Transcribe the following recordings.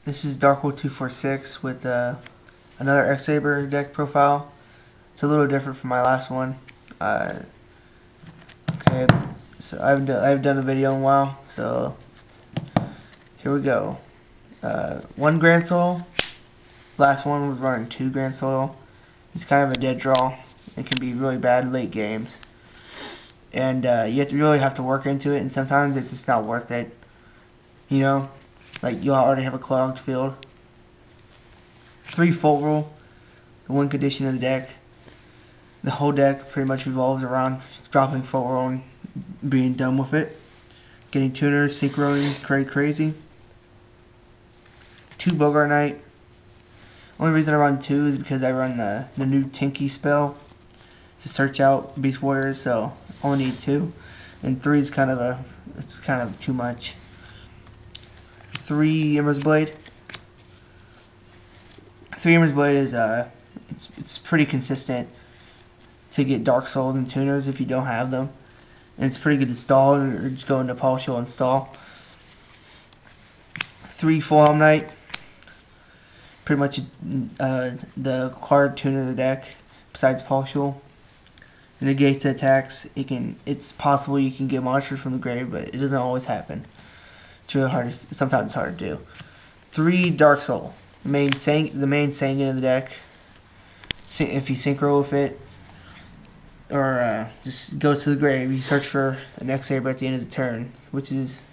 This is Darkwood 246 with another X-Saber deck profile. It's a little different from my last one. Okay, so I've done a video in a while, so here we go. 1 Grand Soul. Last one was running 2 Grand Soul. It's kind of a dead draw. It can be really bad late games, and you really have to work into it. And sometimes it's just not worth it. You know, like you already have a clogged field. 3 Full Roll, the win condition of the deck. The whole deck pretty much revolves around dropping Full Roll and being done with it. Getting tuners, synchroing, crazy. 2 Bogart Knight. Only reason I run 2 is because I run the new Tinky spell to search out Beast Warriors, so I only need 2. And 3 is kind of too much. 3 Ember's Blade. 3 Ember's Blade is it's pretty consistent to get Dark Souls and tuners if you don't have them, and it's pretty good to stall or just go into Polish and stall. 3 Full Helm Knight. Pretty much the card tuner of the deck besides Polish. It negates attacks. It's possible you can get monsters from the grave, but it doesn't always happen. It's really hard. Sometimes it's hard to do. 3 Dark Soul. The main Sanguine of the deck. If you synchro with it, or just goes to the grave, you search for an X-Saber at the end of the turn, which is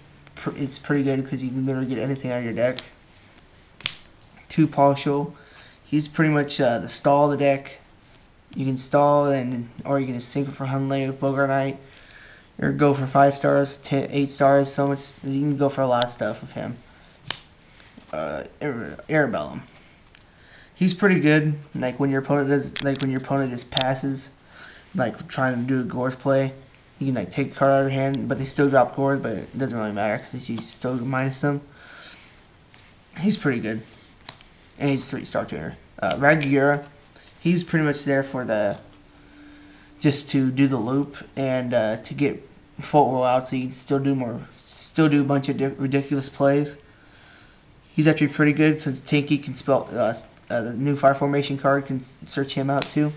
it's pretty good because you can literally get anything out of your deck. 2 Partial. He's pretty much the stall of the deck. You can stall or you can just sync it for Hunley with Bogart Knight, or go for 5 stars, 8 stars. So much you can go for a lot of stuff with him. Arabellum. He's pretty good. Like when your opponent just passes, like trying to do a Gores play, you can like take a card out of your hand, but they still drop Gores, but it doesn't really matter because you still minus them. He's pretty good, and he's 3-star tuner. Raguera. He's pretty much there for just to do the loop and to get Full Roll out, so you can still do a bunch of ridiculous plays. He's actually pretty good since Tinky can spell the new Fire Formation card can search him out too.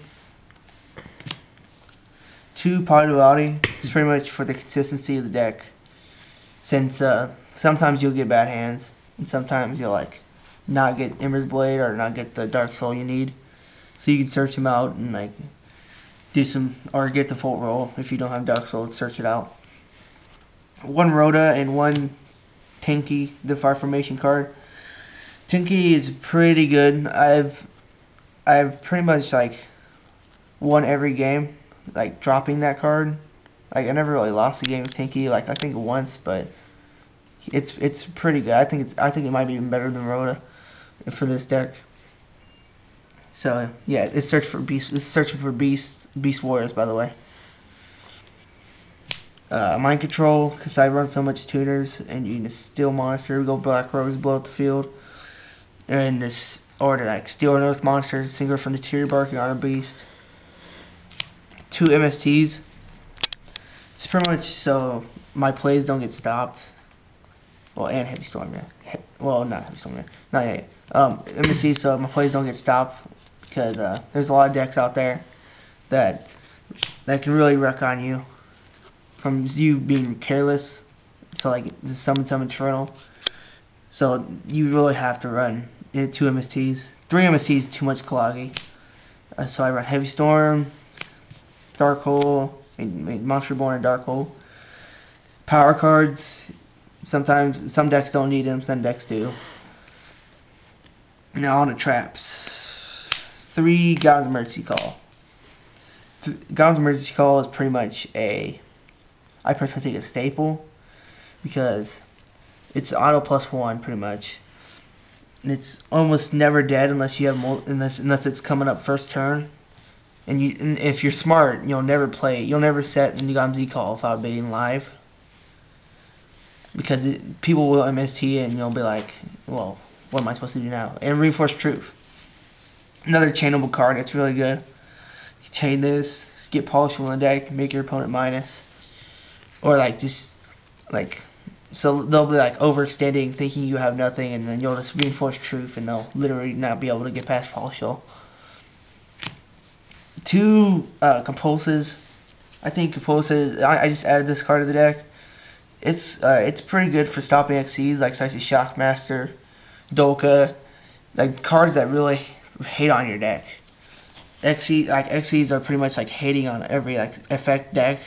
2 Polyduality is pretty much for the consistency of the deck, since sometimes you'll get bad hands and sometimes you'll like not get Ember's Blade or not get the Dark Soul you need. So you can search him out and like do some, or get the Full Roll if you don't have Dark Soul, search it out. 1 Rhoda and 1 Tinky, the Fire Formation card. Tinky is pretty good. I've pretty much like won every game, like dropping that card. Like I never really lost a game with Tinky, like I think once, but it's pretty good. I think it might be even better than Rhoda for this deck. So yeah, it's searching for Beast Warriors, by the way. Mind Control, because I run so much tuners, and you can just steal monster, go Black Rose, blow up the field, and this order like steal an Earth monster, single from the Tear Barking on a Beast. 2 MSTs. It's pretty much so my plays don't get stopped. Well, and Heavy Storm, yeah. Well, not Heavy Storm, yeah. Not yet. MST, so my plays don't get stopped because there's a lot of decks out there that can really wreck on you from you being careless. So like the summon Infernal. So you really have to run 2 MSTs. 3 MSTs too much cloggy. So I run Heavy Storm, Dark Hole, Monster Born and Dark Hole. Power cards. Sometimes some decks don't need them, some decks do. Now on the traps. 3 God's Emergency Call. God's Emergency Call is pretty much I personally think a staple, because it's auto +1 pretty much. And it's almost never dead unless you have unless it's coming up first turn. And if you're smart, you'll never set the God's Z Call without being live. Because people will MST and you'll be like, well, what am I supposed to do now? And Reinforced Truth. Another chainable card that's really good. You chain this, get Polish on the deck, make your opponent minus. Or like just like So they'll be like overextending, thinking you have nothing, and then you'll just reinforce truth, and they'll literally not be able to get past partial. 2 compulses. I think compulses. I just added this card to the deck. It's pretty good for stopping XCs like such as Shockmaster, Dolka, like cards that really hate on your deck. XCs are pretty much like hating on every like effect deck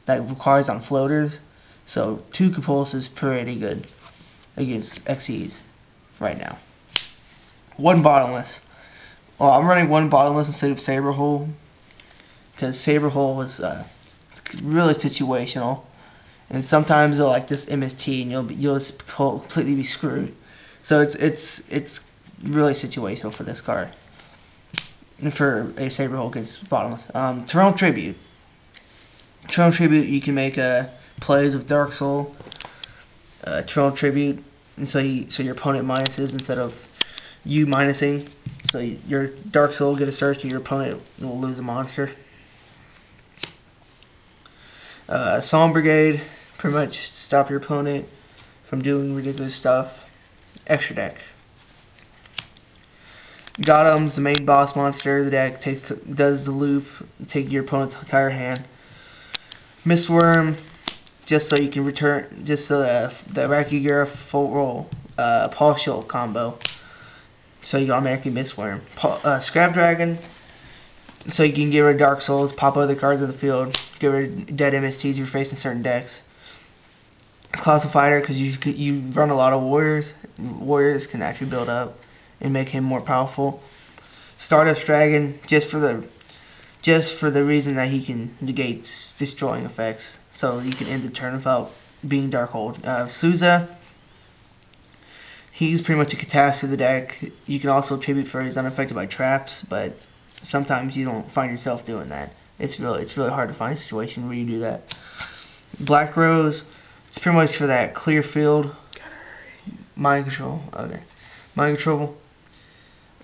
that requires on floaters. So 2 compulses is pretty good against XCs right now. 1 bottomless. Well, I'm running 1 bottomless instead of Saber Hole because Saber Hole is really situational, and sometimes they'll like this MST and you'll just completely be screwed. So it's really situational for this card. And for a Saber Hole against bottomless. Terrell Tribute. Terrell Tribute, you can make plays with Dark Soul. Terrell Tribute, and so your opponent minuses instead of you minusing. So your Dark Soul will get a search and your opponent will lose a monster. Psalm Brigade, pretty much stop your opponent from doing ridiculous stuff. Extra deck. Gothem's the main boss monster. The deck does the loop, take your opponent's entire hand. Mistworm, just so you can return, just so the Rakigura full roll, partial combo. So you automatically Mistworm. Scrap Dragon, so you can get rid of Dark Souls, pop other cards on the field, get rid of dead MSTs you're facing certain decks. Colossal Fighter, because you run a lot of warriors. Warriors can actually build up and make him more powerful. Stardust Dragon, just for the reason that he can negate destroying effects, so you can end the turn without being Darkhold. Souza, he's pretty much a catastrophe of the deck. You can also tribute for he's unaffected by traps, but sometimes you don't find yourself doing that. It's really hard to find a situation where you do that. Black Rose, it's pretty much for that clear field. Mind control. Okay. Mind control.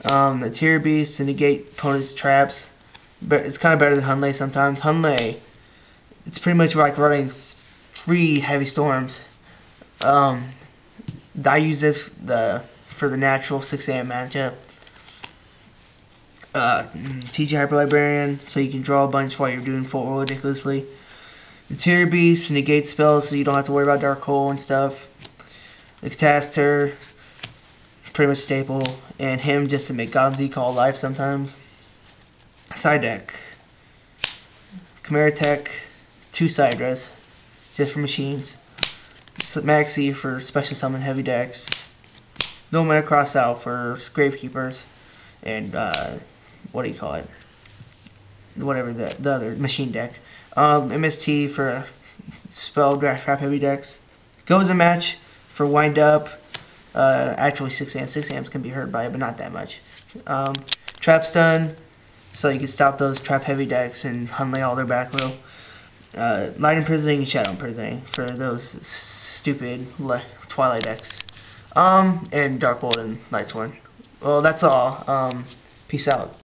The Tier Beast to negate opponent's traps. But it's kind of better than Hunley sometimes. Hunley, it's pretty much like running 3 heavy storms. I use this for the natural 6 AM matchup. TG Hyper Librarian, so you can draw a bunch while you're doing full roll ridiculously. The Tier Beast to negate spells, so you don't have to worry about Dark Hole and stuff. The Cataster, pretty much staple, and him just to make Gotham Z call life sometimes. Side deck. Chimera Tech, 2 Sidras, just for machines. Maxi for special summon heavy decks. No Mana Cross out for Gravekeepers. And, what do you call it? Whatever the other machine deck. MST for spell draft trap heavy decks. Goes a match for wind up. Actually 6 AM. 6 AMs can be hurt by it, but not that much. Trap stun, so you can stop those trap heavy decks and Hunley all their back row. Light Imprisoning and Shadow Imprisoning for those stupid Twilight decks. And Dark Bolt and Lightsworn. Well, that's all. Peace out.